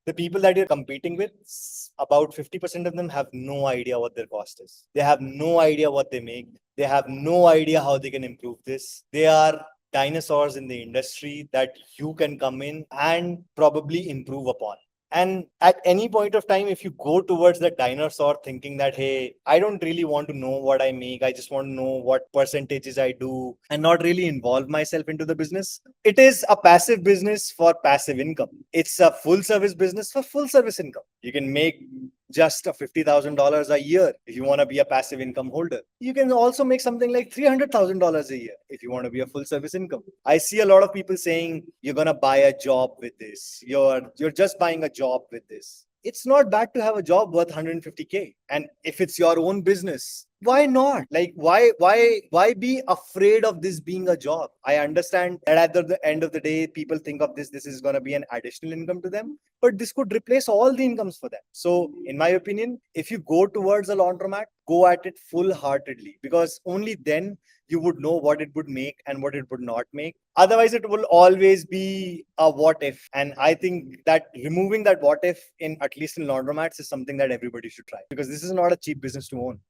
The people that you're competing with, about 50% of them have no idea what their cost is. They have no idea what they make. They have no idea how they can improve this. They are dinosaurs in the industry that you can come in and probably improve upon. And at any point of time, if you go towards the dinosaur thinking that, hey, I don't really want to know what I make, I just want to know what percentages I do and not really involve myself into the business, it is a passive business for passive income. It's a full service business for full service income. You can make just a $50,000 a year if you want to be a passive income holder. You can also make something like $300,000 a year if you want to be a full service income. I see a lot of people saying you're going to buy a job with this. You're just buying a job with this. It's not bad to have a job worth 150K. And if it's your own business, why not? Like, why be afraid of this being a job? I understand that at the end of the day, people think of this is going to be an additional income to them, but this could replace all the incomes for them. So in my opinion, if you go towards a laundromat, go at it full heartedly, because only then you would know what it would make and what it would not make. Otherwise, it will always be a what if. And I think that removing that what if in, at least in laundromats, is something that everybody should try, because this is not a cheap business to own.